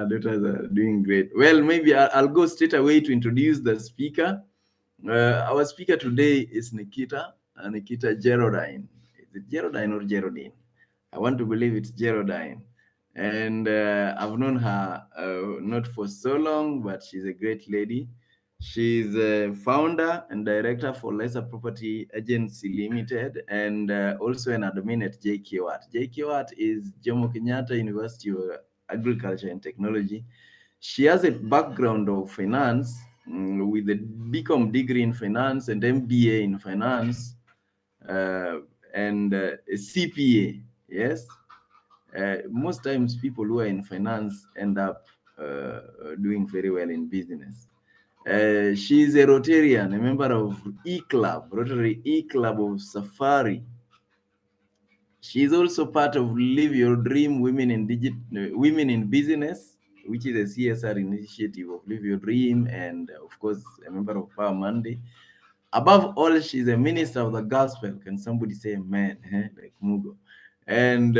Daughters are doing great. Well, maybe I'll go straight away to introduce the speaker. Our speaker today is Nikita Jerodine. Is it Jerodine or Jerodine? I want to believe it's Jerodine. And I've known her not for so long, but she's a great lady. She's a founder and director for Lesa Property Agency Ltd and also an admin at JKWAT. JKWAT is Jomo Kenyatta University of Agriculture and Technology. She has a background of finance with a BCom degree in finance and MBA in finance and a CPA. Yes. Most times people who are in finance end up doing very well in business. She's a Rotarian, a member of E-Club, Rotary E-Club of Safari. She's also part of Live Your Dream Women in Business, which is a CSR initiative of Live Your Dream, and of course, a member of Power Monday. Above all, she's a minister of the gospel. Can somebody say amen? Like Mugo. And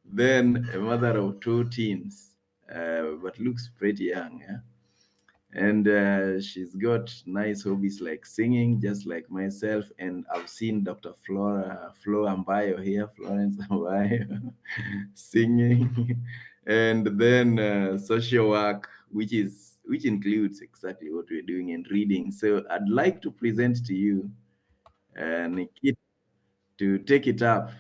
then a mother of 2 teens, but looks pretty young. Yeah? And she's got nice hobbies like singing, just like myself. And I've seen Dr. Flo Ambayo here, Florence Ambayo, singing. And then social work, which includes exactly what we're doing in reading. So I'd like to present to you Nikita to take it up,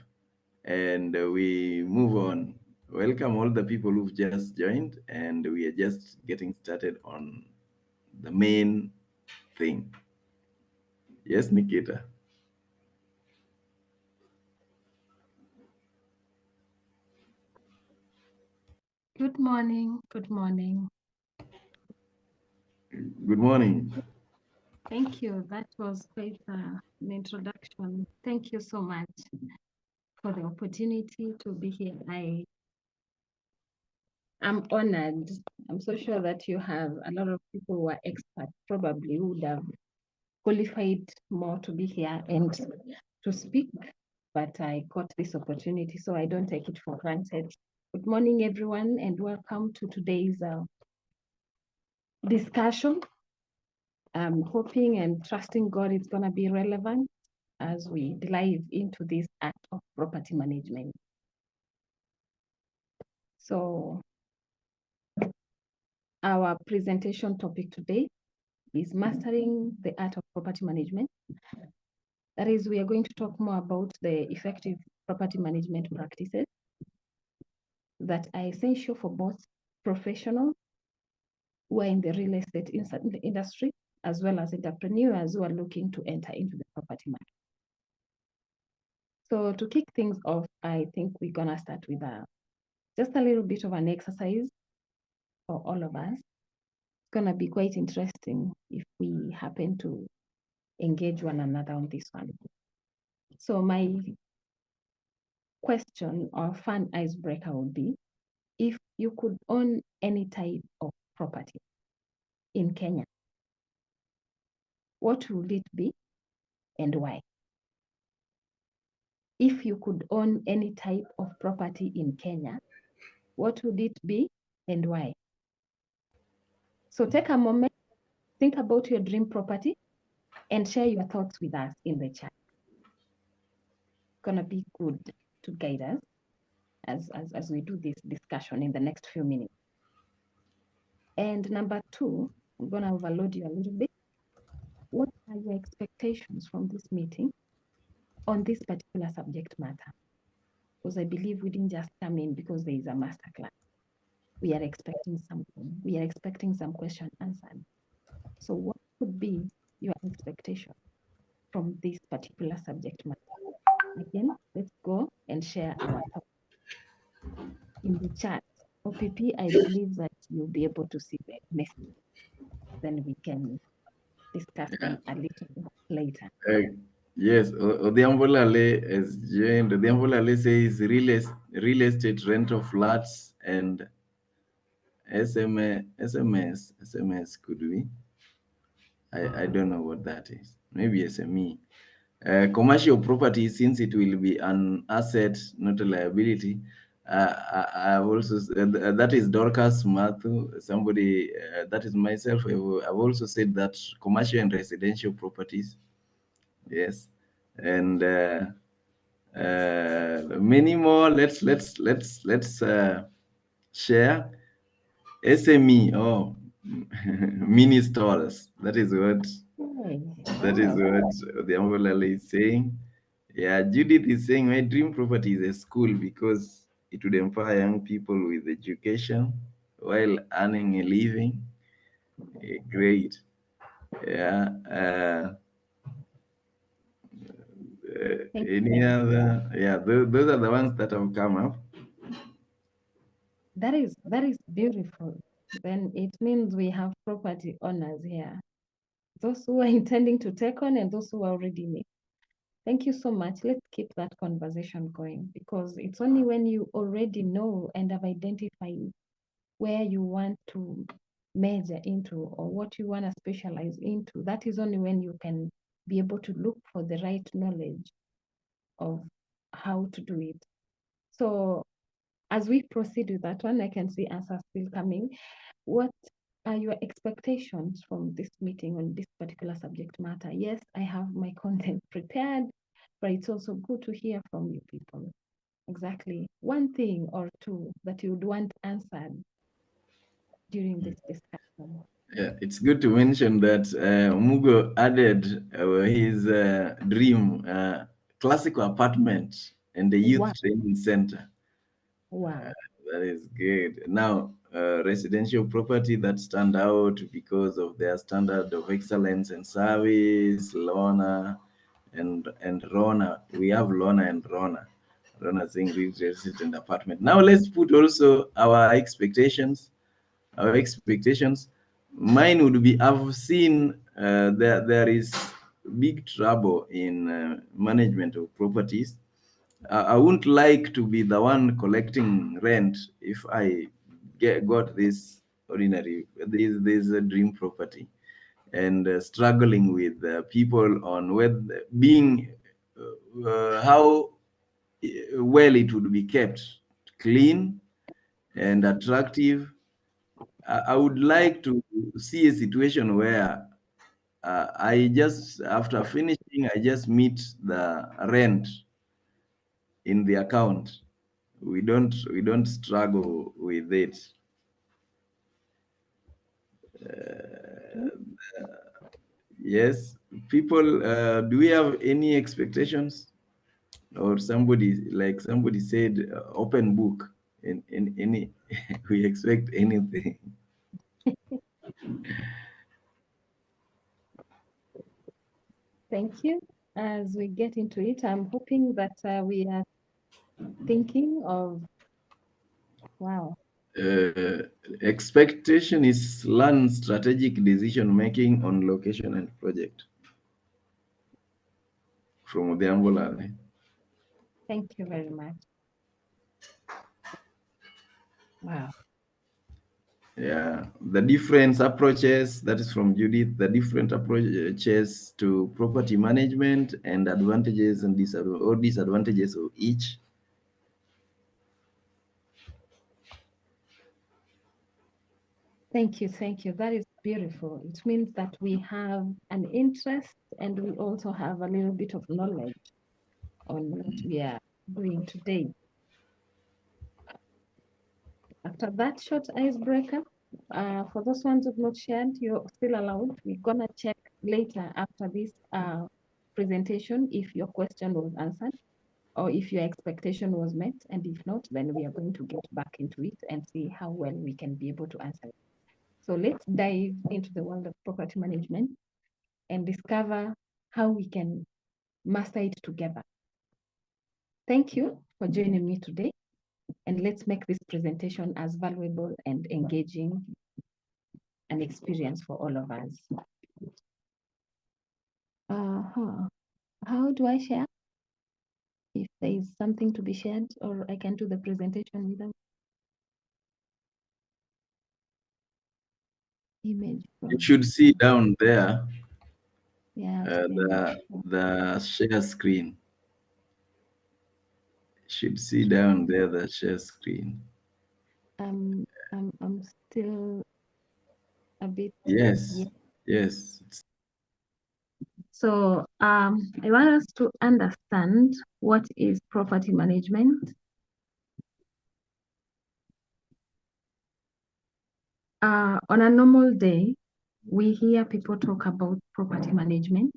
and we move on. Welcome all the people who've just joined, and we are just getting started on the main thing. Yes, Nikita. Good morning. Good morning. Good morning. Thank you. That was quite an introduction. Thank you so much for the opportunity to be here. I'm honored. I'm so sure that you have a lot of people who are experts, probably would have qualified more to be here and to speak, but I got this opportunity, so I don't take it for granted. Good morning, everyone, and welcome to today's discussion. I'm hoping and trusting God it's going to be relevant as we dive into this art of property management. So our presentation topic today is mastering the art of property management. That is, we are going to talk more about the effective property management practices that are essential for both professionals who are in the real estate industry, as well as entrepreneurs who are looking to enter into the property market. So to kick things off, I think we're gonna start with just a little bit of an exercise for all of us. It's gonna be quite interesting if we happen to engage one another on this one. So my question or fun icebreaker would be, if you could own any type of property in Kenya, what would it be and why? If you could own any type of property in Kenya, what would it be and why? So take a moment, think about your dream property and share your thoughts with us in the chat. It's gonna be good to guide us as we do this discussion in the next few minutes. And number two, I'm gonna overload you a little bit. What are your expectations from this meeting on this particular subject matter? Because I believe we didn't just come in because there is a masterclass. We are expecting something. We are expecting some question answered. So what could be your expectation from this particular subject matter? Again, let's go and share our thoughts in the chat. OPP, I believe that you'll be able to see the message. Then we can discuss them a little bit later. Yes, Odhiambolale has joined. Odhiambolale says real estate rental flats and SMS could be. I don't know what that is. Maybe SME. Commercial property, since it will be an asset, not a liability. I've also that is Dorcas Mathu. Somebody that is myself. I've also said that commercial and residential properties. Yes, and many more. Let's share SME. Oh, mini stores. That is Wow. what the umbrella is saying. Yeah, Judith is saying my dream property is a school because it would empower young people with education while earning a living. Great. Yeah. Thank you Any very much. other? Yeah, those are the ones that have come up. That is beautiful. Then it means we have property owners here. Those who are intending to take on and those who are already in it. Thank you so much. Let's keep that conversation going because it's only when you already know and have identified where you want to major into or what you want to specialize into. That is only when you can be able to look for the right knowledge of how to do it. So as we proceed with that one, I can see answers still coming. What are your expectations from this meeting on this particular subject matter? Yes, I have my content prepared, but it's also good to hear from you people. Exactly one thing or two that you would want answered during this discussion. Yeah, it's good to mention that Mugo added his dream classical apartment and the youth Wow, training center. wow. That is good. Now, residential property that stand out because of their standard of excellence and service, Lona and Rona. We have Lona and Rona. Rona saying real estate and apartment. Now let's put also our expectations. Our expectations. Mine would be I've seen there is big trouble in management of properties. I wouldn't like to be the one collecting rent if I got this ordinary, this a dream property, and struggling with people on whether being how well it would be kept clean and attractive. I would like to see a situation where I just after finishing, I just meet the rent in the account. We don't struggle with it. Yes, people. Do we have any expectations, or somebody said, open book? In any, we expect anything. Thank you. As we get into it, I'm hoping that we are thinking of, wow, Expectation is learn strategic decision making on location and project from the ambulance. thank you very much. Wow. Yeah, the different approaches, that is from Judith, the different approaches to property management and advantages and disadvantages of each. Thank you. Thank you. That is beautiful. It means that we have an interest and we also have a little bit of knowledge on what we are doing today. After that short icebreaker, for those ones who've not shared, you're still allowed. We're gonna check later after this presentation if your question was answered or if your expectation was met. And if not, then we are going to get back into it and see how well we can be able to answer it. So let's dive into the world of property management and discover how we can master it together. Thank you for joining me today, and let's make this presentation as valuable and engaging an experience for all of us. How do I share? If there is something to be shared, or I can do the presentation without image. You should see down there Yeah, the share screen. Should see down there the share screen. I'm still a bit. Yes, yes. So I want us to understand what is property management. On a normal day, we hear people talk about property management.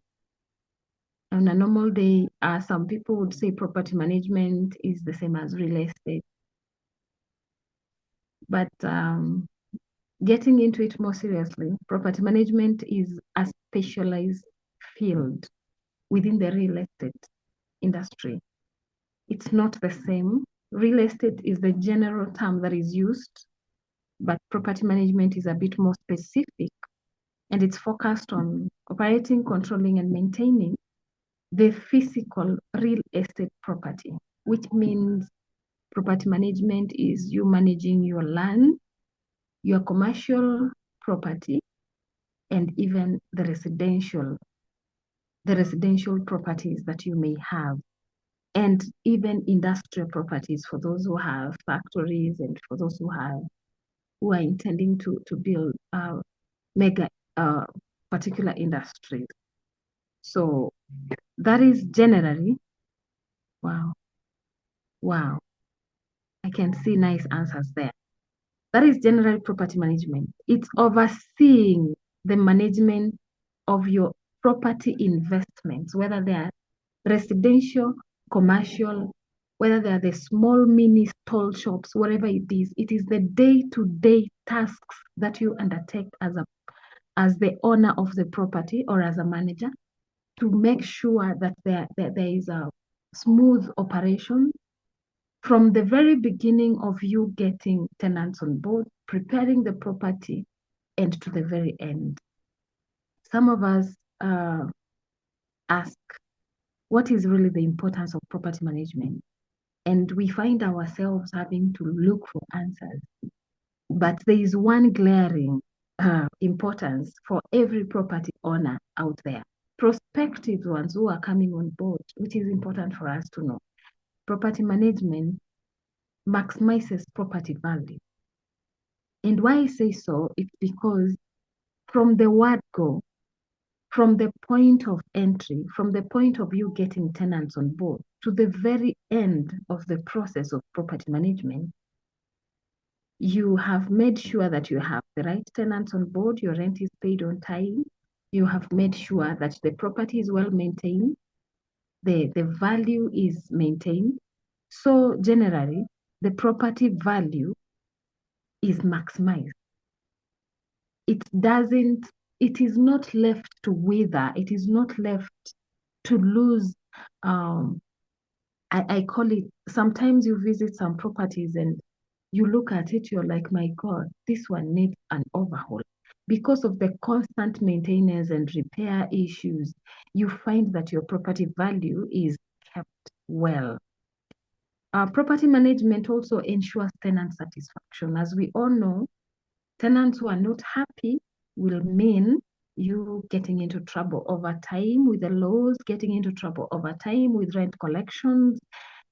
On a normal day, some people would say property management is the same as real estate. But getting into it more seriously, property management is a specialized field within the real estate industry. It's not the same. Real estate is the general term that is used, but property management is a bit more specific, and it's focused on operating, controlling, and maintaining the physical real estate property, which means property management is you managing your land, your commercial property, and even the residential properties that you may have, and even industrial properties for those who have factories and for those who are intending to build mega particular industries. So that is generally, wow, I can see nice answers there. That is general property management. It's overseeing the management of your property investments, whether they are residential, commercial, whether they are the small mini stall shops, whatever it is. It is the day-to-day tasks that you undertake as the owner of the property or as a manager to make sure that there is a smooth operation from the very beginning of you getting tenants on board, preparing the property, and to the very end. Some of us ask, what is really the importance of property management? And we find ourselves having to look for answers. But there is one glaring importance for every property owner out there, prospective ones who are coming on board, which is important for us to know. Property management maximizes property value. And why I say so, it's because from the word go, from the point of entry, from the point of you getting tenants on board, to the very end of the process of property management, you have made sure that you have the right tenants on board, your rent is paid on time, you have made sure that the property is well maintained, the value is maintained. So generally, the property value is maximized. It is not left to wither, it is not left to lose. I call it, sometimes you visit some properties and you look at it, you're like, my God, this one needs an overhaul. Because of the constant maintenance and repair issues, you find that your property value is kept well. Property management also ensures tenant satisfaction. As we all know, tenants who are not happy will mean you getting into trouble over time with the laws, getting into trouble over time with rent collections,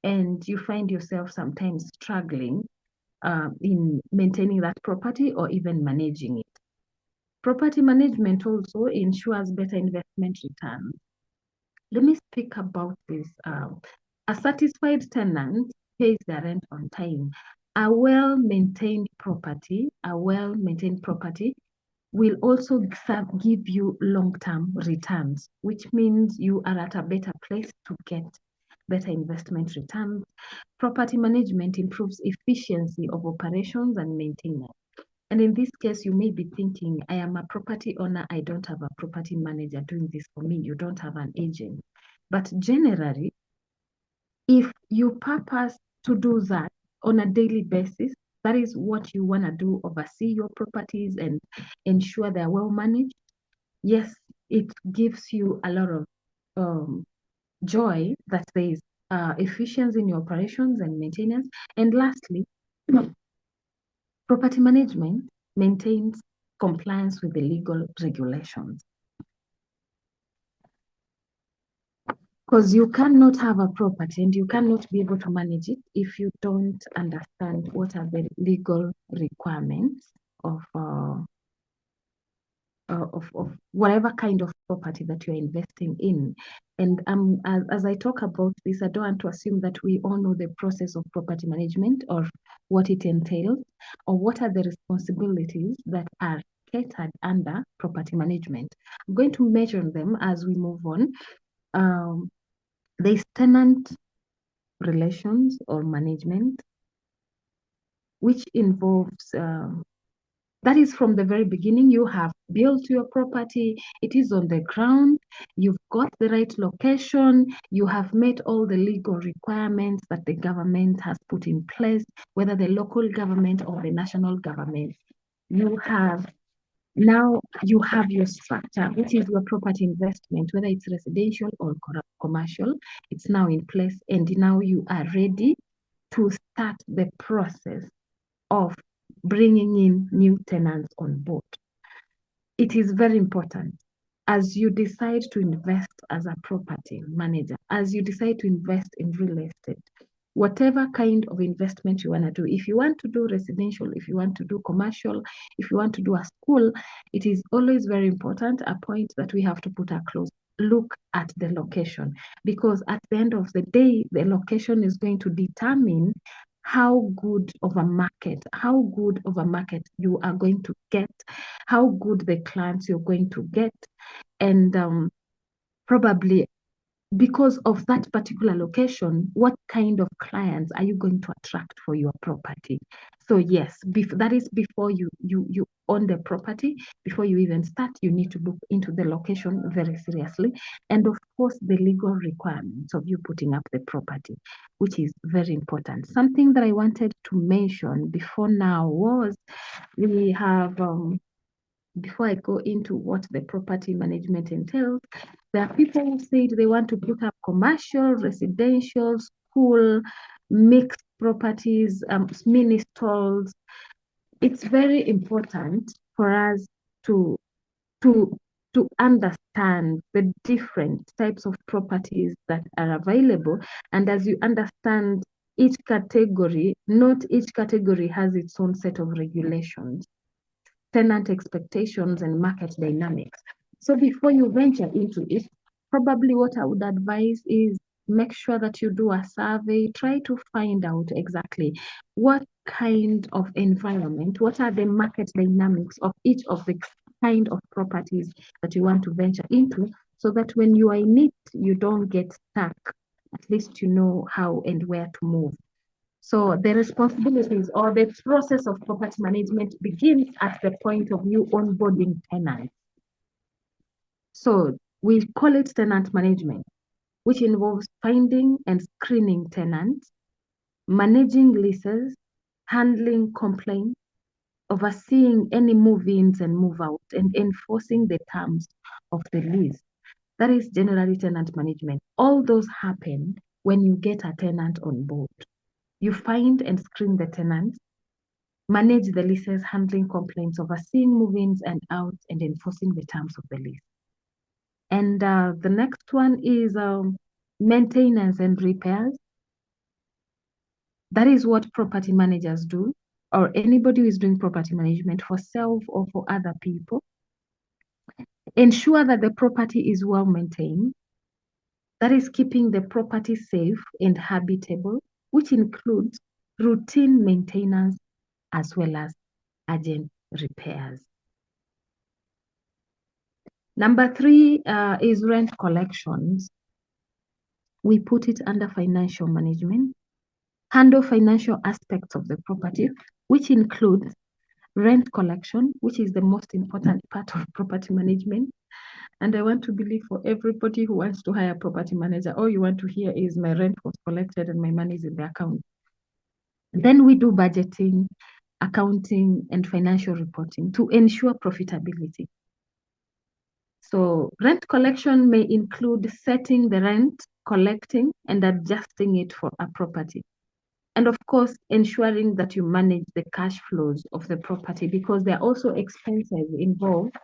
and you find yourself sometimes struggling in maintaining that property or even managing it. Property management also ensures better investment returns. Let me speak about this. A satisfied tenant pays their rent on time. A well-maintained property will also give you long-term returns, which means you are at a better place to get better investment returns. Property management improves efficiency of operations and maintenance. And in this case, you may be thinking, I am a property owner, I don't have a property manager doing this for me. You don't have an agent. But generally, if you purpose to do that on a daily basis, that is what you want to do, oversee your properties and ensure they're well managed. Yes, it gives you a lot of joy that there is efficiency in your operations and maintenance. And lastly, property management maintains compliance with the legal regulations. Because you cannot have a property and you cannot be able to manage it if you don't understand what are the legal requirements of whatever kind of property that you're investing in. And as I talk about this, I don't want to assume that we all know the process of property management or what it entails, or what are the responsibilities that are catered under property management. I'm going to mention them as we move on. There's tenant relations or management, which involves that is from the very beginning. You have built your property, it is on the ground, you've got the right location, you have met all the legal requirements that the government has put in place, whether the local government or the national government. Now you have your structure, which is your property investment, whether it's residential or commercial. It's now in place, and now you are ready to start the process of bringing in new tenants on board. It is very important as you decide to invest as a property manager, as you decide to invest in real estate, whatever kind of investment you want to do. If you want to do residential, if you want to do commercial, if you want to do a school, it is always very important, a point that we have to put a close look at the location, because at the end of the day, the location is going to determine how good of a market you are going to get, how good the clients you're going to get, and probably because of that particular location, what kind of clients are you going to attract for your property? So yes, that is before you own the property. Before you even start, you need to look into the location very seriously, and of course the legal requirements of you putting up the property, which is very important. Something that I wanted to mention before now was we have before I go into what the property management entails, there are people who said they want to put up commercial, residential, school, mixed properties, mini stalls. It's very important for us to understand the different types of properties that are available. And as you understand each category, not each category has its own set of regulations, tenant expectations, and market dynamics. So before you venture into it, probably what I would advise is make sure that you do a survey, try to find out exactly what kind of environment, what are the market dynamics of each of the kind of properties that you want to venture into, so that when you are in it, you don't get stuck. At least you know how and where to move. So the responsibilities or the process of property management begins at the point of you onboarding tenants. So we call it tenant management, which involves finding and screening tenants, managing leases, handling complaints, overseeing any move-ins and move-outs, and enforcing the terms of the lease. That is generally tenant management. All those happen when you get a tenant on board. You find and screen the tenants, manage the leases, handling complaints, overseeing move-ins and outs, and enforcing the terms of the lease. And the next one is maintenance and repairs. That is what property managers do, or anybody who is doing property management for self or for other people. Ensure that the property is well maintained. That is keeping the property safe and habitable, which includes routine maintenance as well as urgent repairs. Number 3 is rent collections. We put it under financial management. Handle financial aspects of the property, which includes rent collection, which is the most important part of property management. And I want to believe for everybody who wants to hire a property manager, all you want to hear is my rent was collected and my money is in the account. Then we do budgeting, accounting, and financial reporting to ensure profitability. So rent collection may include setting the rent, collecting, and adjusting it for a property. And of course, ensuring that you manage the cash flows of the property, because there are also expenses involved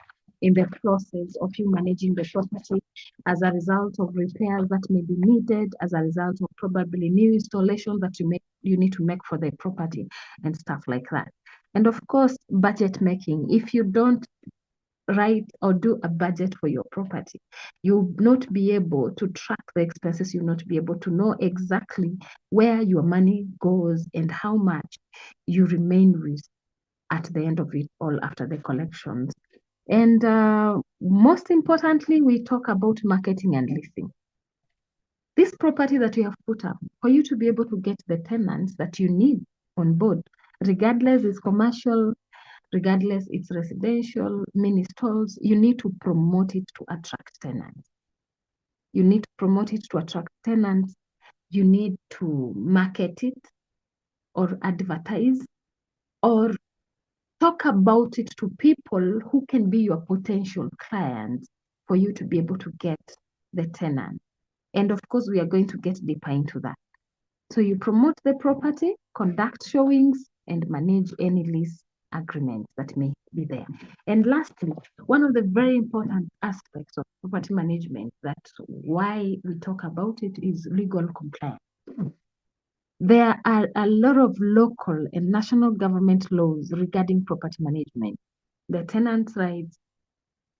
in the process of you managing the property as a result of repairs that may be needed, as a result of probably new installation that you need to make for the property and stuff like that. And of course, budget making. If you don't write or do a budget for your property, you'll not be able to track the expenses. You'll not be able to know exactly where your money goes and how much you remain with at the end of it all after the collections. And most importantly, we talk about marketing and listing. This property that you have put up, for you to be able to get the tenants that you need on board, regardless it's commercial, regardless it's residential, mini stalls, you need to promote it to attract tenants. You need to promote it to attract tenants. You need to market it or advertise or talk about it to people who can be your potential clients for you to be able to get the tenant. And of course, we are going to get deeper into that. So you promote the property, conduct showings, and manage any lease agreements that may be there. And lastly, one of the very important aspects of property management, that's why we talk about it, is legal compliance. There are a lot of local and national government laws regarding property management, the tenants' rights,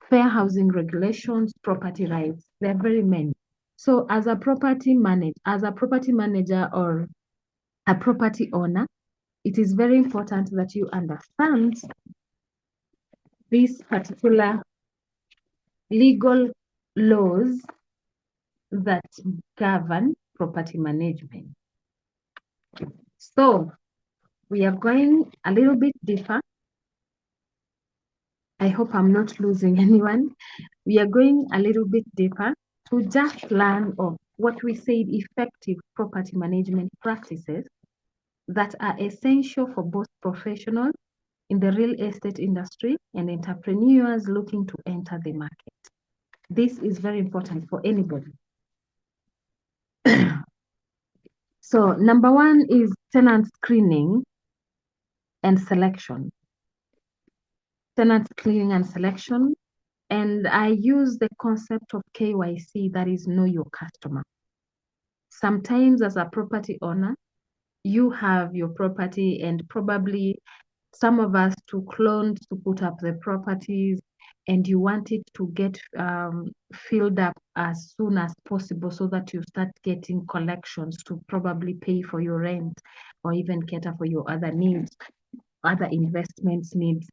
fair housing regulations, property rights. There are very many. So as a property manager or a property owner, it is very important that you understand these particular legal laws that govern property management. So we are going a little bit deeper. I hope I'm not losing anyone. We are going a little bit deeper to just learn of what we said effective property management practices that are essential for both professionals in the real estate industry and entrepreneurs looking to enter the market. This is very important for anybody. So number one is tenant screening and selection. Tenant screening and selection. And I use the concept of KYC, that is know your customer. Sometimes as a property owner, you have your property and probably some of us to clone to put up the properties and you want it to get filled up as soon as possible so that you start getting collections to probably pay for your rent or even cater for your other needs, other investments needs.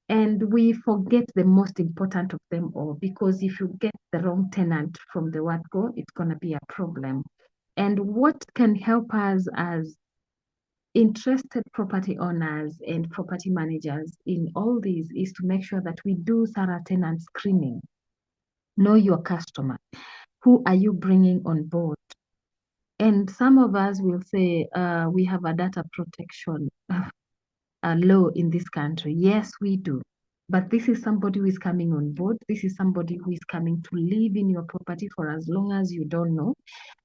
And we forget the most important of them all, because if you get the wrong tenant from the word go, it's going to be a problem. And what can help us as interested property owners and property managers in all these is to make sure that we do thorough tenant screening. Know your customer. Who are you bringing on board? And some of us will say, we have a data protection law in this country. Yes, we do. But this is somebody who is coming on board. This is somebody who is coming to live in your property for as long as you don't know.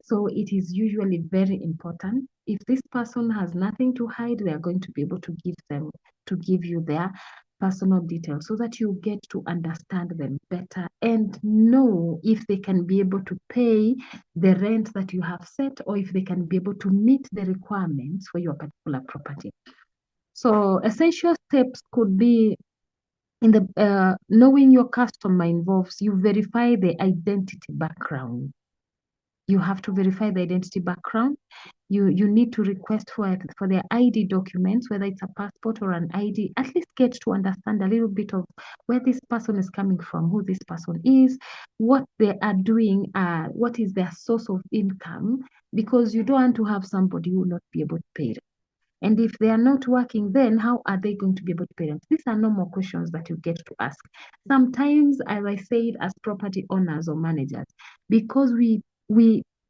So it is usually very important. If this person has nothing to hide, they are going to be able to give you their personal details so that you get to understand them better and know if they can be able to pay the rent that you have set or if they can be able to meet the requirements for your particular property. So essential steps could be in the knowing your customer involves you verify the identity background. You have to verify the identity background. You need to request for their ID documents, whether it's a passport or an ID, at least get to understand a little bit of where this person is coming from, who this person is, what they are doing, what is their source of income, because you don't want to have somebody who will not be able to pay it. And if they are not working, then how are they going to be able to pay rent? These are normal questions that you get to ask. Sometimes, as I said, as property owners or managers, because we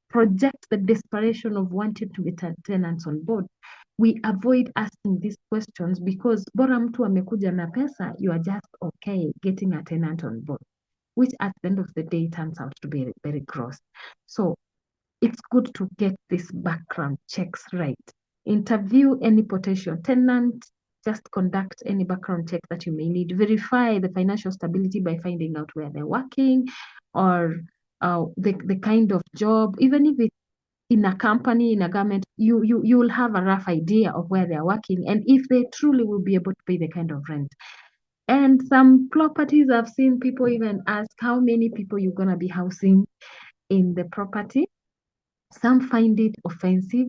project the desperation of wanting to get tenants on board, we avoid asking these questions because bora mtu amekuja na pesa, you are just okay getting a tenant on board, which at the end of the day turns out to be very gross. So it's good to get this background checks right. Interview any potential tenant just conduct any background check that you may need. Verify the financial stability by finding out where they're working, or the kind of job. Even if it's in a company, in a government, you will have a rough idea of where they're working and if they truly will be able to pay the kind of rent. And some properties I've seen people even ask how many people you're gonna be housing in the property. Some find it offensive,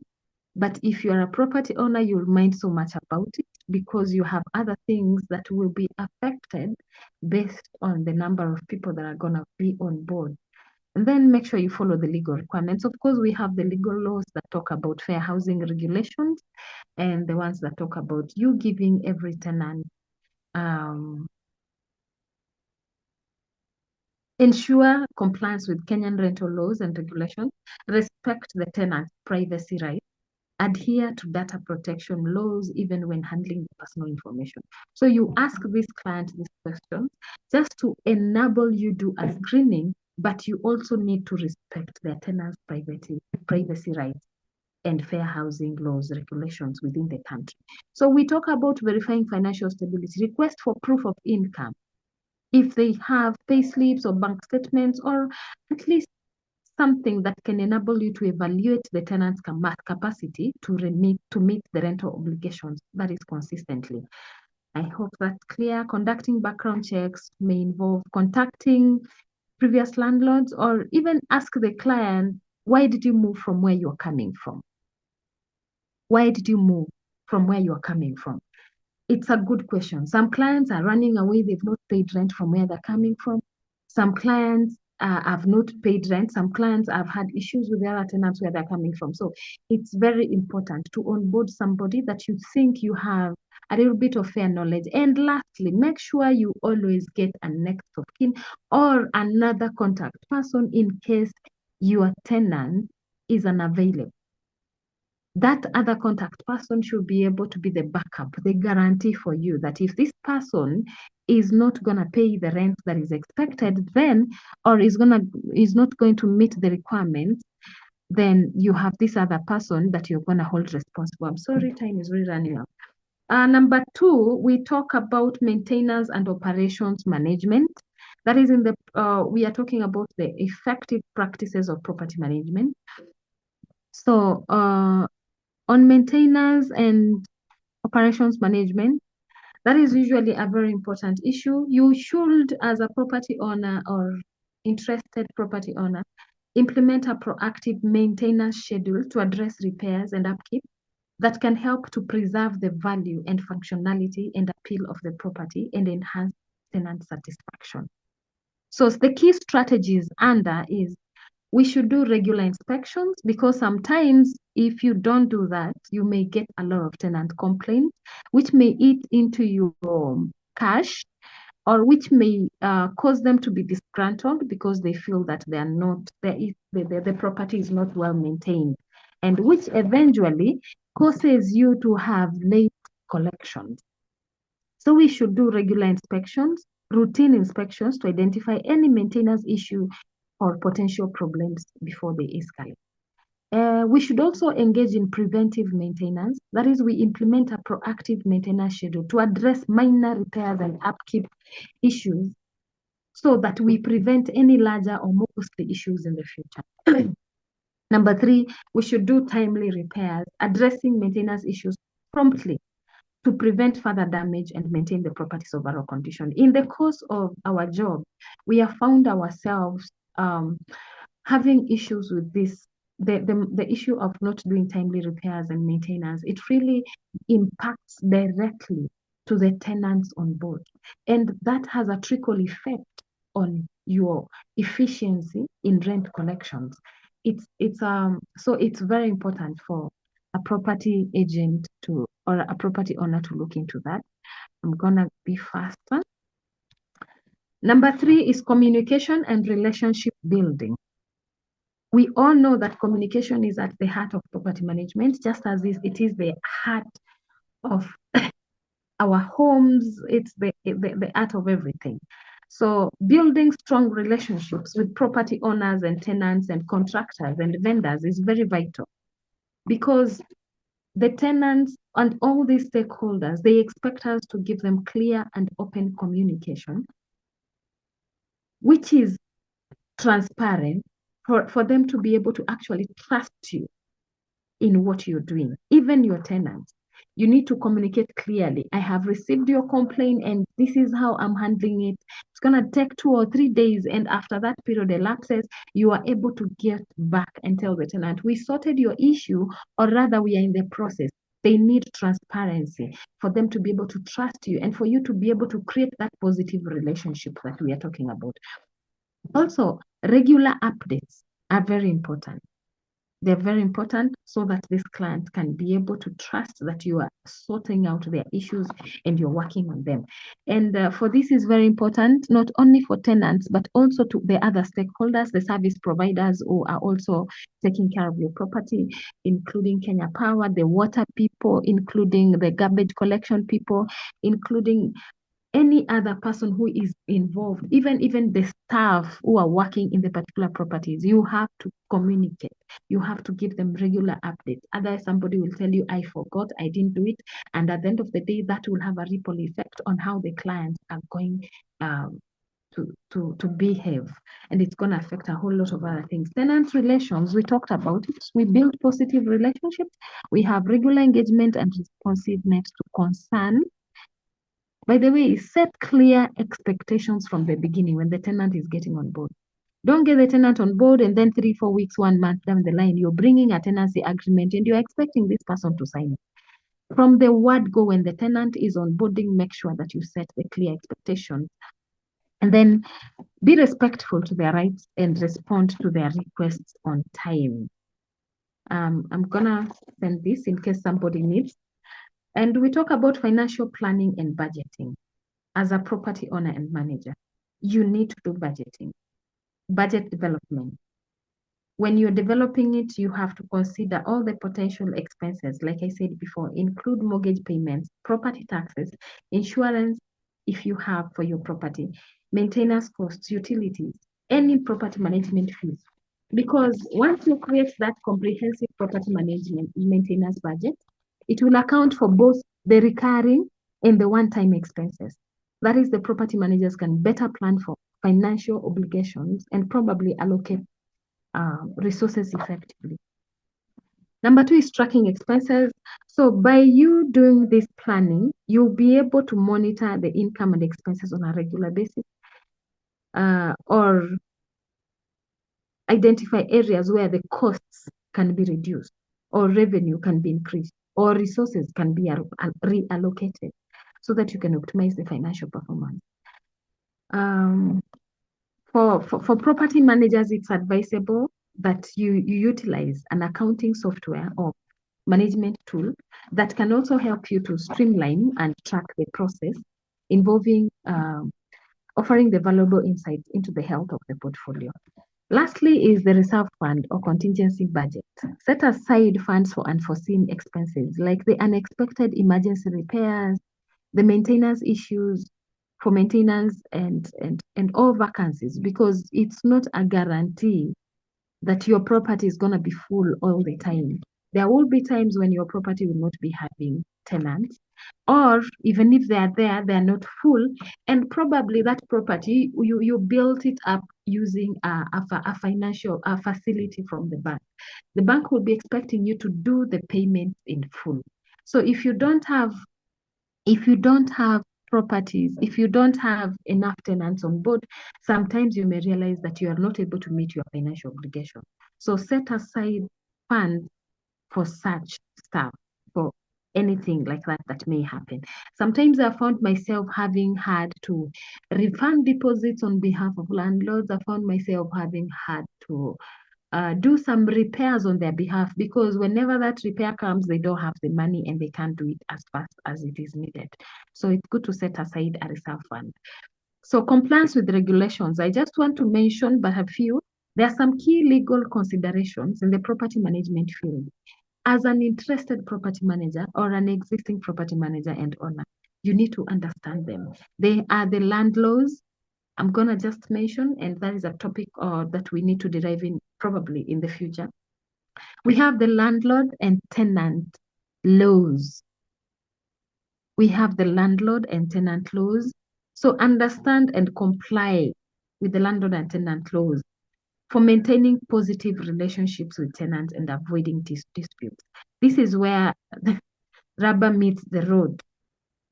but if you're a property owner, you'll mind so much about it because you have other things that will be affected based on the number of people that are gonna be on board. And then make sure you follow the legal requirements. Of course, we have the legal laws that talk about fair housing regulations and the ones that talk about you giving every tenant ensure compliance with Kenyan rental laws and regulations, respect the tenant's privacy rights, adhere to data protection laws even when handling personal information. So you ask this client these questions just to enable you do a screening, but you also need to respect their tenant's privacy rights and fair housing laws, regulations within the country. So we talk about verifying financial stability, request for proof of income, if they have pay slips or bank statements, or at least something that can enable you to evaluate the tenant's capacity to meet the rental obligations, that is consistently. I hope that's clear. Conducting background checks may involve contacting previous landlords or even ask the client, why did you move from where you're coming from? Why did you move from where you're coming from? It's a good question. Some clients are running away. They've not paid rent from where they're coming from. Some clients have not paid rent. Some clients have had issues with the other tenants where they're coming from. So it's very important to onboard somebody that you think you have a little bit of fair knowledge. And lastly, make sure you always get a next of kin or another contact person in case your tenant is unavailable. That other contact person should be able to be the backup, the guarantee for you that if this person is not going to pay the rent that is expected, then, or is not going to meet the requirements, then you have this other person that you're going to hold responsible. I'm sorry, time is really running out. Number 2, we talk about maintenance and operations management. That is we are talking about the effective practices of property management. So, on maintenance and operations management, that is usually a very important issue. You should, as a property owner or interested property owner, implement a proactive maintenance schedule to address repairs and upkeep that can help to preserve the value and functionality and appeal of the property and enhance tenant satisfaction. So the key strategies under is we should do regular inspections, because sometimes if you don't do that, you may get a lot of tenant complaints, which may eat into your cash, or which may cause them to be disgruntled because they feel that the property is not well maintained, and which eventually causes you to have late collections. So we should do regular inspections, routine inspections to identify any maintenance issue or potential problems before they escalate. We should also engage in preventive maintenance. That is, we implement a proactive maintenance schedule to address minor repairs and upkeep issues so that we prevent any larger or more costly issues in the future. Number 3, we should do timely repairs, addressing maintenance issues promptly to prevent further damage and maintain the property's overall condition. In the course of our job, we have found ourselves having issues with this, the issue of not doing timely repairs and maintenance. It really impacts directly to the tenants on board, and that has a trickle effect on your efficiency in rent collections. So it's very important for a property agent or a property owner to look into that. I'm gonna be faster. Number 3 is communication and relationship building. We all know that communication is at the heart of property management, just as it is the heart of our homes. It's the heart of everything. So building strong relationships with property owners and tenants and contractors and vendors is very vital, because the tenants and all these stakeholders, they expect us to give them clear and open communication, which is transparent for them to be able to actually trust you in what you're doing. Even your tenants, you need to communicate clearly. I have received your complaint and this is how I'm handling it. It's going to take 2 or 3 days. And after that period elapses, you are able to get back and tell the tenant, we sorted your issue, or rather we are in the process. They need transparency for them to be able to trust you and for you to be able to create that positive relationship that we are talking about. Also, regular updates are very important. They're very important so that this client can be able to trust that you are sorting out their issues and you're working on them. And for this is very important, not only for tenants, but also to the other stakeholders, the service providers who are also taking care of your property, including Kenya Power, the water people, including the garbage collection people, including any other person who is involved, even the staff who are working in the particular properties. You have to communicate. You have to give them regular updates. Otherwise, somebody will tell you, I forgot, I didn't do it. And at the end of the day, that will have a ripple effect on how the clients are going to behave. And it's going to affect a whole lot of other things. Tenant relations, we talked about it. We build positive relationships. We have regular engagement and responsiveness to concern. By the way, set clear expectations from the beginning when the tenant is getting on board. Don't get the tenant on board and then 3, 4 weeks, 1 month down the line, you're bringing a tenancy agreement and you're expecting this person to sign it. From the word go, when the tenant is onboarding, make sure that you set the clear expectations. And then be respectful to their rights and respond to their requests on time. I'm gonna send this in case somebody needs. And we talk about financial planning and budgeting. As a property owner and manager, you need to do budgeting, budget development. When you're developing it, you have to consider all the potential expenses. Like I said before, include mortgage payments, property taxes, insurance, if you have for your property, maintenance costs, utilities, any property management fees. Because once you create that comprehensive property management maintenance budget, it will account for both the recurring and the one-time expenses. That is, the property managers can better plan for financial obligations and probably allocate resources effectively. Number 2 is tracking expenses. So by you doing this planning, you'll be able to monitor the income and expenses on a regular basis, or identify areas where the costs can be reduced, or revenue can be increased, or resources can be reallocated so that you can optimize the financial performance. For property managers, it's advisable that you utilize an accounting software or management tool that can also help you to streamline and track the process, involving offering the valuable insights into the health of the portfolio. Lastly is the reserve fund or contingency budget. Set aside funds for unforeseen expenses like the unexpected emergency repairs, the maintenance issues, for maintenance and all vacancies, because it's not a guarantee that your property is going to be full all the time. There will be times when your property will not be having tenants, or even if they are there, they're not full, and probably that property, you built it up using a financial facility from the bank. The bank will be expecting you to do the payment in full. So if you don't have properties, if you don't have enough tenants on board, sometimes you may realize that you are not able to meet your financial obligation. So set aside funds for such stuff, for anything like that may happen. Sometimes I found myself having had to refund deposits on behalf of landlords. I found myself having had to do some repairs on their behalf, because whenever that repair comes, they don't have the money and they can't do it as fast as it is needed. So it's good to set aside a reserve fund. So compliance with regulations, I just want to mention but a few. There are some key legal considerations in the property management field. As an interested property manager or an existing property manager and owner, you need to understand them. They are the land laws. I'm going to just mention, and that is a topic that we need to derive in probably in the future. We have the landlord and tenant laws. We have the landlord and tenant laws. So understand and comply with the landlord and tenant laws for maintaining positive relationships with tenants and avoiding disputes. This is where the rubber meets the road,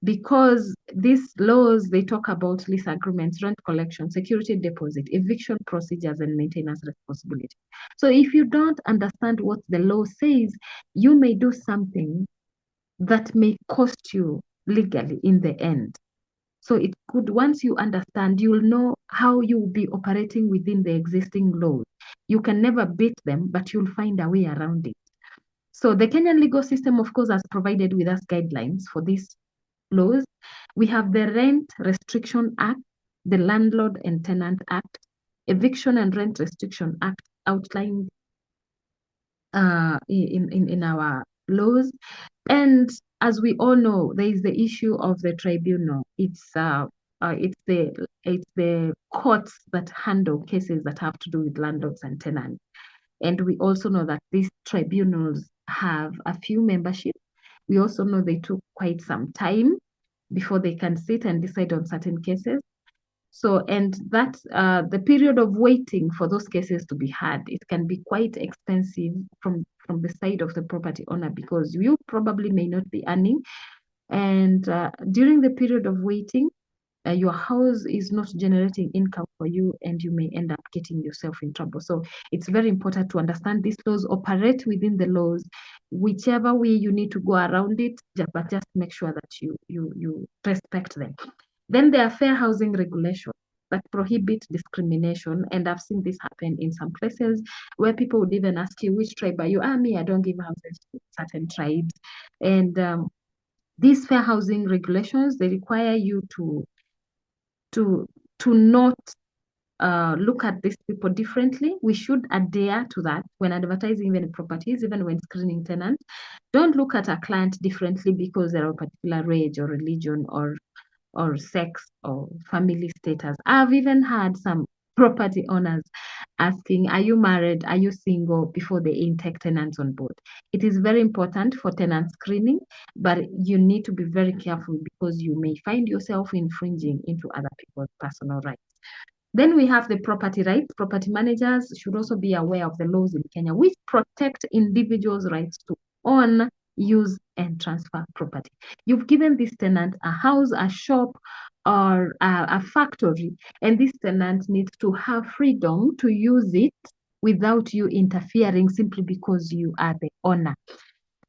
because these laws, they talk about lease agreements, rent collection, security deposit, eviction procedures, and maintenance responsibility. So if you don't understand what the law says, you may do something that may cost you legally in the end. So it could, once you understand, you'll know how you'll be operating within the existing laws. You can never beat them, but you'll find a way around it. So the Kenyan legal system, of course, has provided with us guidelines for these laws. We have the Rent Restriction Act, the Landlord and Tenant Act, Eviction and Rent Restriction Act outlined in our laws. And as we all know, there is the issue of the tribunal. It's the courts that handle cases that have to do with landlords and tenants. And we also know that these tribunals have a few membership. We also know they took quite some time before they can sit and decide on certain cases. So, and that the period of waiting for those cases to be heard, it can be quite expensive from the side of the property owner, because you probably may not be earning. And during the period of waiting, your house is not generating income for you, and you may end up getting yourself in trouble. So it's very important to understand these laws, operate within the laws, whichever way you need to go around it, but just make sure that you respect them. Then there are fair housing regulations that prohibit discrimination. And I've seen this happen in some places where people would even ask you, which tribe are you? Me, I don't give houses to certain tribes. And these fair housing regulations, they require you to not look at these people differently. We should adhere to that when advertising even properties, even when screening tenants. Don't look at a client differently because they're of a particular age or religion or sex or family status. I've even had some property owners asking, are you married? Are you single? Before they intake tenants on board. It is very important for tenant screening, but you need to be very careful because you may find yourself infringing into other people's personal rights. Then we have the property rights. Property managers should also be aware of the laws in Kenya, which protect individuals' rights to own, use, and transfer property. You've given this tenant a house, a shop, or a factory, and this tenant needs to have freedom to use it without you interfering simply because you are the owner.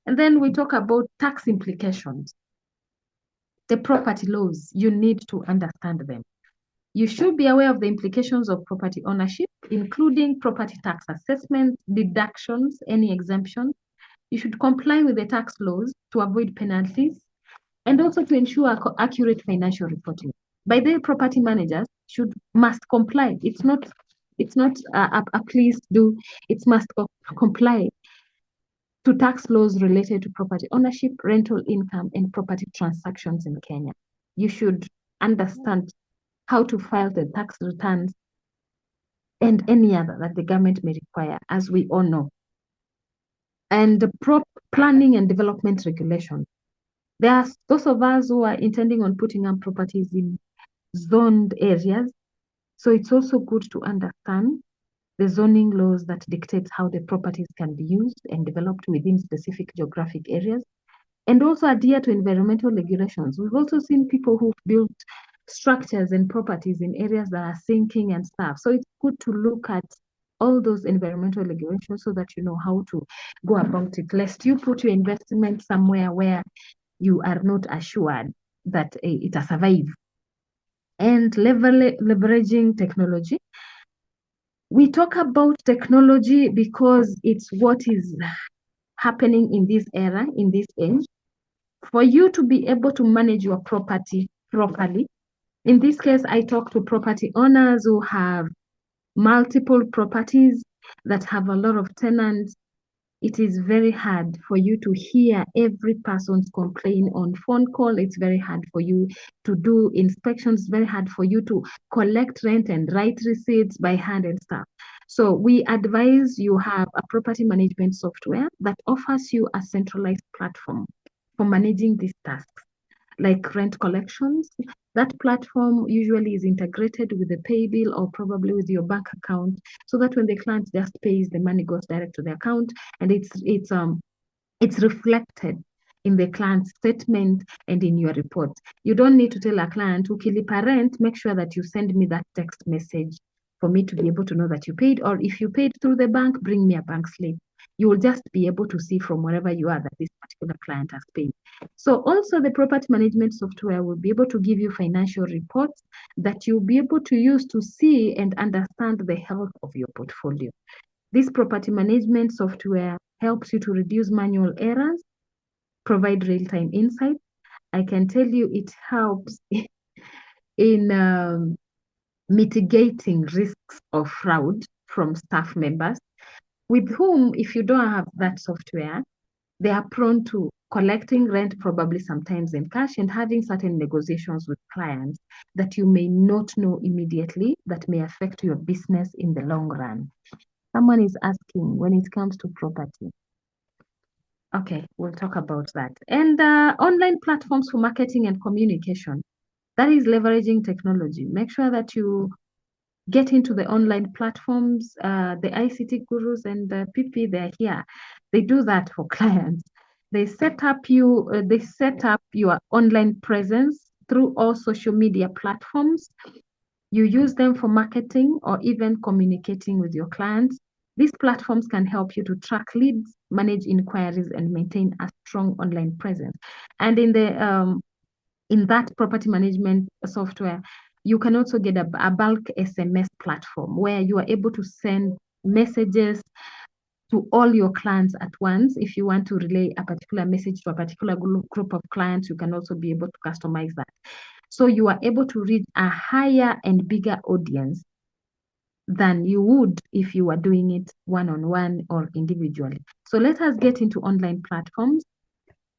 And then we talk about tax implications. The property laws, you need to understand them. You should be aware of the implications of property ownership, including property tax assessments, deductions, any exemptions. You should comply with the tax laws to avoid penalties, and also to ensure accurate financial reporting. By the way, property managers must comply. It's not a please do. It must comply to tax laws related to property ownership, rental income, and property transactions in Kenya. You should understand how to file the tax returns and any other that the government may require, as we all know. And the planning and development regulations. There are those of us who are intending on putting up properties in zoned areas. So it's also good to understand the zoning laws that dictate how the properties can be used and developed within specific geographic areas, and also adhere to environmental regulations. We've also seen people who've built structures and properties in areas that are sinking and stuff. So it's good to look at all those environmental regulations so that you know how to go about it, lest you put your investment somewhere where you are not assured that it will survive. And leveraging technology. We talk about technology because it's what is happening in this era, in this age. For you to be able to manage your property properly, in this case, I talk to property owners who have multiple properties that have a lot of tenants. it is very hard for you to hear every person's complaint on phone call. It's very hard for you to do inspections, very hard for you to collect rent and write receipts by hand and stuff. So we advise you have a property management software that offers you a centralized platform for managing these tasks, like rent collections. That platform usually is integrated with the pay bill or probably with your bank account, so that when the client just pays, the money goes direct to the account, and it's reflected in the client's statement and in your report. You don't need to tell a client, ukilipa rent, make sure that you send me that text message for me to be able to know that you paid, or if you paid through the bank, bring me a bank slip. You will just be able to see from wherever you are that this particular client has paid. So also the property management software will be able to give you financial reports that you'll be able to use to see and understand the health of your portfolio. This property management software helps you to reduce manual errors, provide real-time insights. I can tell you it helps in mitigating risks of fraud from staff members, with whom, if you don't have that software, they are prone to collecting rent probably sometimes in cash and having certain negotiations with clients that you may not know immediately that may affect your business in the long run. Someone is asking when it comes to property. Okay, we'll talk about that. And online platforms for marketing and communication. That is leveraging technology. Make sure that you get into the online platforms, the ICT gurus and the PP, they're here. They do that for clients. They set up your online presence through all social media platforms. You use them for marketing or even communicating with your clients. These platforms can help you to track leads, manage inquiries, and maintain a strong online presence. And in that property management software, you can also get a bulk SMS platform where you are able to send messages to all your clients at once. If you want to relay a particular message to a particular group of clients, you can also be able to customize that. So you are able to reach a higher and bigger audience than you would if you were doing it one-on-one or individually. So let us get into online platforms.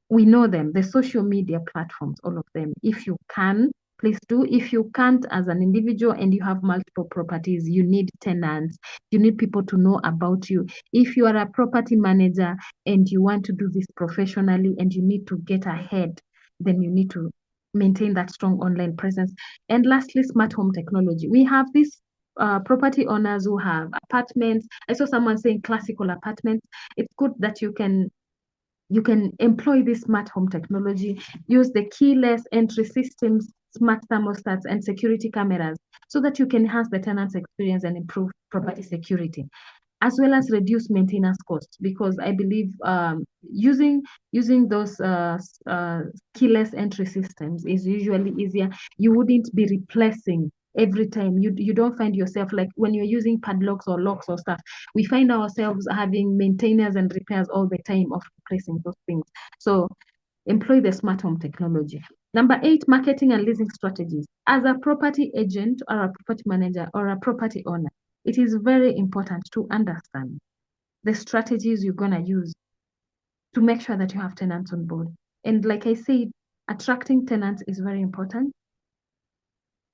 We know them, the social media platforms, all of them. If you can, please do. If you can't, as an individual and you have multiple properties, you need tenants, you need people to know about you. If you are a property manager and you want to do this professionally and you need to get ahead, then you need to maintain that strong online presence. And lastly, smart home technology. We have these property owners who have apartments. I saw someone saying classical apartments. It's good that you can employ this smart home technology, use the keyless entry systems, smart thermostats, and security cameras so that you can enhance the tenant's experience and improve property security, as well as reduce maintenance costs, because I believe using those keyless entry systems is usually easier. You wouldn't be replacing every time. You don't find yourself, like when you're using padlocks or locks or stuff, we find ourselves having maintenance and repairs all the time of replacing those things. So employ the smart home technology. Number 8, marketing and leasing strategies. As a property agent or a property manager or a property owner, it is very important to understand the strategies you're going to use to make sure that you have tenants on board. And like I said, attracting tenants is very important.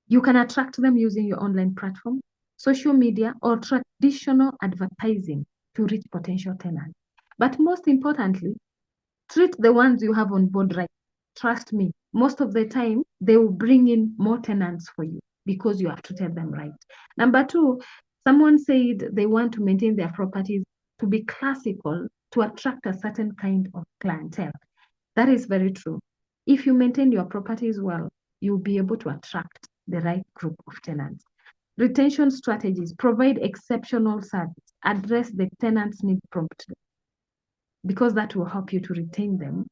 You can attract them using your online platform, social media, or traditional advertising to reach potential tenants. But most importantly, treat the ones you have on board right. Trust me, most of the time, they will bring in more tenants for you because you have treated them right. Number 2, someone said they want to maintain their properties to be classical to attract a certain kind of clientele. That is very true. If you maintain your properties well, you'll be able to attract the right group of tenants. Retention strategies: provide exceptional service, address the tenants' need promptly, because that will help you to retain them.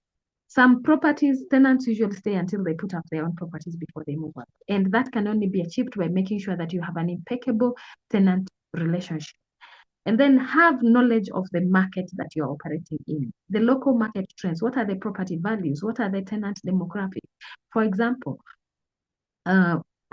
Some properties, tenants usually stay until they put up their own properties before they move out. And that can only be achieved by making sure that you have an impeccable tenant relationship. And then have knowledge of the market that you're operating in, the local market trends. What are the property values? What are the tenant demographics? For example,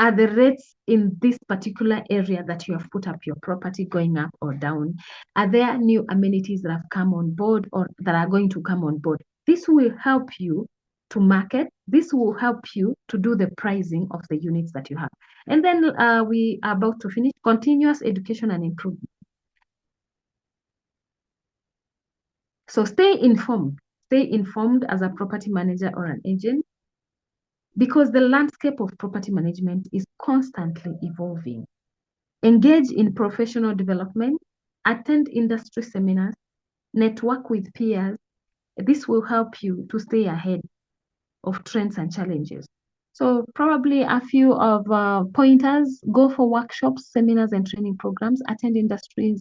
are the rates in this particular area that you have put up your property going up or down? Are there new amenities that have come on board or that are going to come on board? This will help you to market. This will help you to do the pricing of the units that you have. And then we are about to finish. Continuous education and improvement. So stay informed. Stay informed as a property manager or an agent, because the landscape of property management is constantly evolving. Engage in professional development, attend industry seminars, network with peers. This will help you to stay ahead of trends and challenges. So probably a few of pointers: go for workshops, seminars, and training programs, attend industry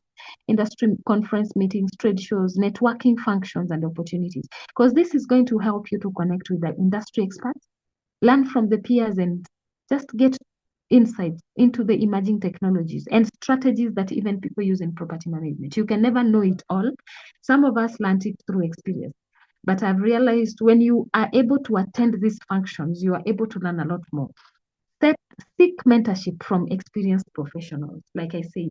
conference meetings, trade shows, networking functions and opportunities, because this is going to help you to connect with the industry experts, learn from the peers, and just get insights into the emerging technologies and strategies that even people use in property management. You can never know it all. Some of us learned it through experience. But I've realized when you are able to attend these functions, you are able to learn a lot more. Seek mentorship from experienced professionals. Like I said,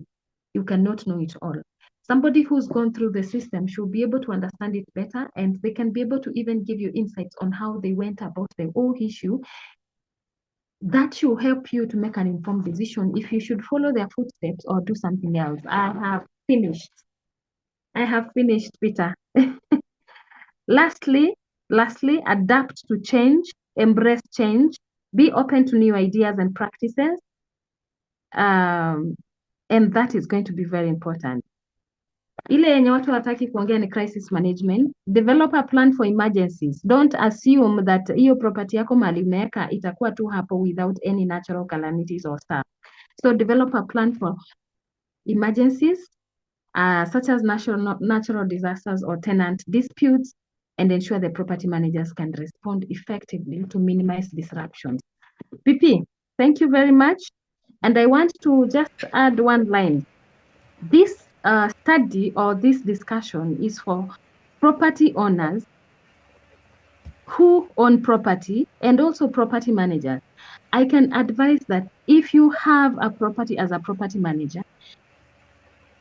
you cannot know it all. Somebody who's gone through the system should be able to understand it better, and they can be able to even give you insights on how they went about the whole issue. That will help you to make an informed decision if you should follow their footsteps or do something else. I have finished, Peter. Lastly, adapt to change, embrace change, be open to new ideas and practices. And that is going to be very important. Ile yenye watu wataki kuongea ni crisis management. Develop a plan for emergencies. Don't assume that hiyo property yako mali umeweka itakuwa tu hapo without any natural calamities or stuff. So develop a plan for emergencies, such as natural disasters or tenant disputes, and ensure the property managers can respond effectively to minimize disruptions. PP, thank you very much. And I want to just add one line. This study or this discussion is for property owners who own property and also property managers. I can advise that if you have a property as a property manager,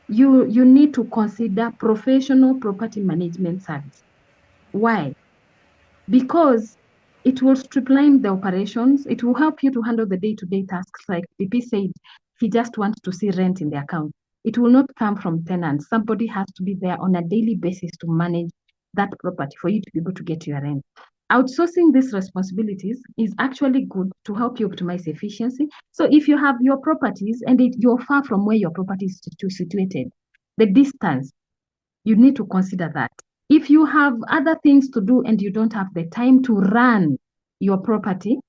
you need to consider professional property management service. Why? Because it will streamline the operations. It will help you to handle the day-to-day tasks. Like PP said, he just wants to see rent in the account. It will not come from tenants. Somebody has to be there on a daily basis to manage that property for you to be able to get your rent. Outsourcing these responsibilities is actually good to help you optimize efficiency. So if you have your properties and you're far from where your property is situated, the distance, you need to consider that. If you have other things to do and you don't have the time to run your property,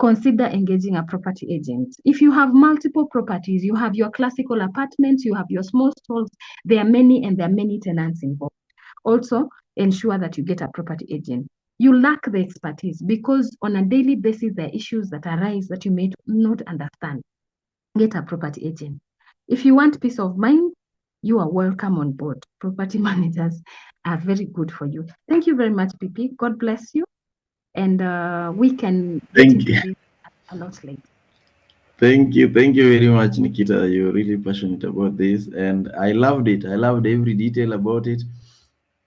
consider engaging a property agent. If you have multiple properties, you have your classical apartments, you have your small stalls, there are many tenants involved. Also, ensure that you get a property agent. You lack the expertise because on a daily basis, there are issues that arise that you may not understand. Get a property agent. If you want peace of mind, you are welcome on board. Property managers are very good for you. Thank you very much, PP. God bless you. And we can get into this a lot later. Thank you very much, Nikita. You're really passionate about this, and I loved it. I loved every detail about it.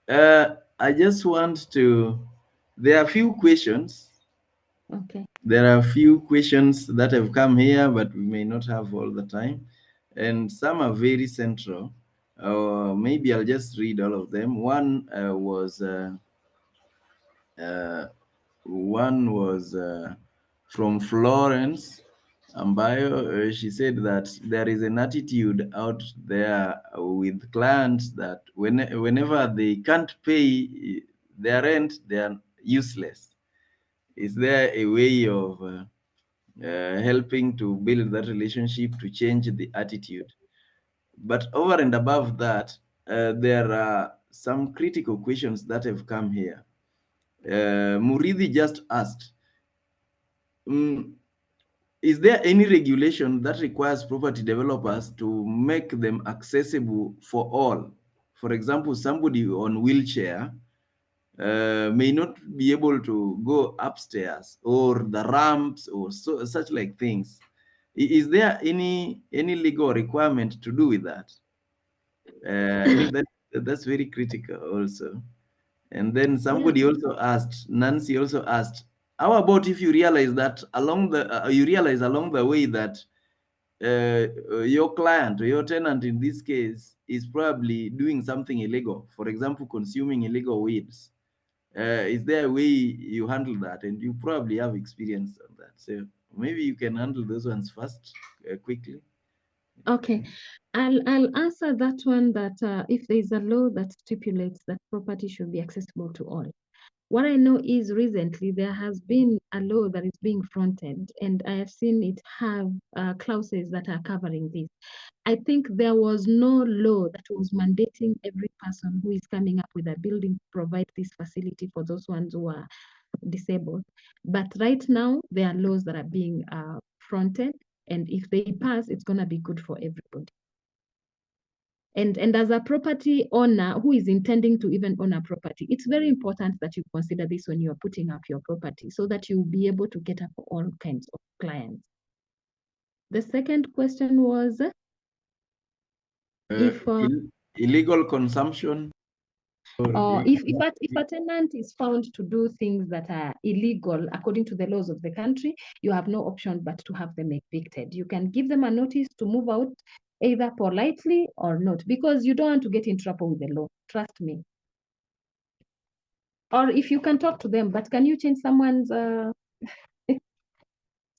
I just want to. There are a few questions. Okay. There are a few questions that have come here, but we may not have all the time, and some are very central. Maybe I'll just read all of them. One was from Florence Ambayo. She said that there is an attitude out there with clients that whenever they can't pay their rent, they are useless. Is there a way of helping to build that relationship, to change the attitude? But over and above that, there are some critical questions that have come here. Muridi just asked, is there any regulation that requires property developers to make them accessible for all? For example, somebody on wheelchair may not be able to go upstairs, or the ramps, or such like things. Is there any legal requirement to do with that? I think that's very critical also. And then Yeah. somebody also asked, Nancy also asked, how about if you realize that along the way that your client or your tenant in this case is probably doing something illegal, for example, consuming illegal weeds. Is there a way you handle that? And you probably have experience on that. So maybe you can handle those ones first, quickly. Okay, I'll answer that one that if there is a law that stipulates that property should be accessible to all. What I know is recently there has been a law that is being fronted, and I have seen it have clauses that are covering this. I think there was no law that was mandating every person who is coming up with a building to provide this facility for those ones who are disabled. But right now, there are laws that are being fronted, and if they pass, it's going to be good for everybody. And as a property owner who is intending to even own a property, it's very important that you consider this when you're putting up your property so that you'll be able to cater for all kinds of clients. The second question was if Illegal consumption, or if a tenant is found to do things that are illegal according to the laws of the country, you have no option but to have them evicted. You can give them a notice to move out either politely or not, because you don't want to get in trouble with the law. Trust me. Or if you can talk to them, but can you change someone's those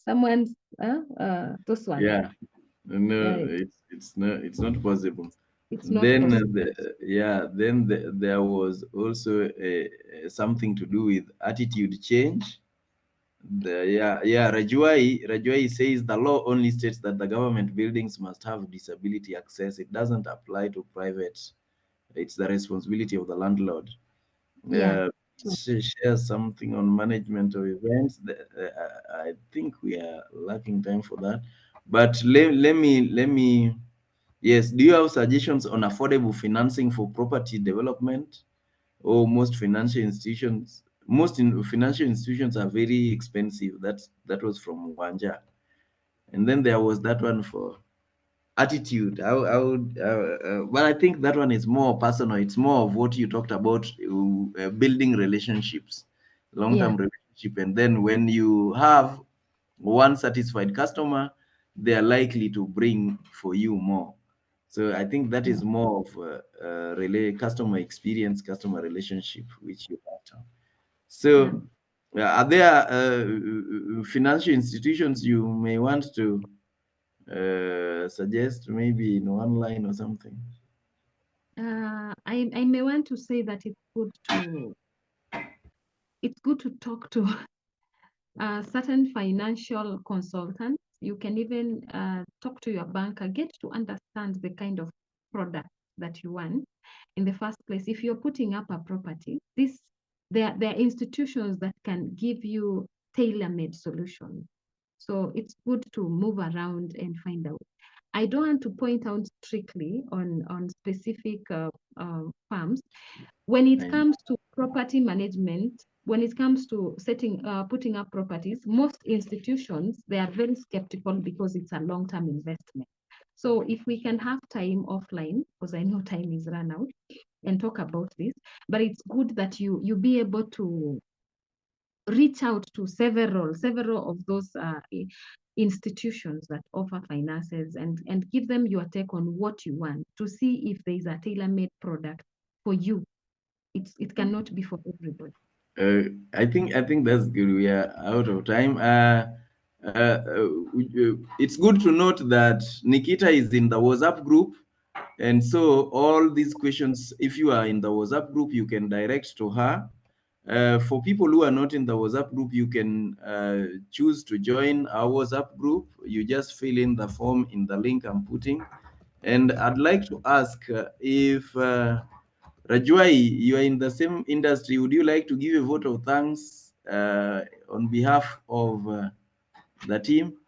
ones? yeah, no, Yeah, it's not possible. it's not Then possible. there was also something to do with attitude change. Rajwai says the law only states that the government buildings must have disability access. It doesn't apply to private. It's the responsibility of the landlord. Yeah. Share something on management of events. I think we are lacking time for that. But let me. Yes. Do you have suggestions on affordable financing for property development? Or financial institutions are very expensive. That was from Wanja. And then there was that one for attitude. But I think that one is more personal. It's more of what you talked about, building relationships, Yeah. long-term relationship. And then when you have one satisfied customer, they are likely to bring for you more. So I think that Yeah. is more of customer experience, customer relationship, which you have to. Yeah. So are there financial institutions you may want to suggest, maybe in one line or something? I may want to say that it's good to talk to certain financial consultants. You can even talk to your banker, get to understand the kind of product that you want in the first place. If you're putting up a property, there are institutions that can give you tailor-made solutions. So it's good to move around and find out. I don't want to point out strictly on specific firms. When it comes to property management, when it comes to putting up properties, most institutions, they are very skeptical because it's a long-term investment. So if we can have time offline, because I know time is run out, and talk about this, but it's good that you be able to reach out to several of those institutions that offer finances and give them your take on what you want to see if there is a tailor-made product for you. It cannot be for everybody. I think that's good. We are out of time. It's good to note that Nikita is in the WhatsApp group, and so all these questions, if you are in the WhatsApp group, you can direct to her. For people who are not in the WhatsApp group, you can choose to join our WhatsApp group. You just fill in the form in the link I'm putting. And I'd like to ask if Rajwai, you are in the same industry. Would you like to give a vote of thanks on behalf of the team?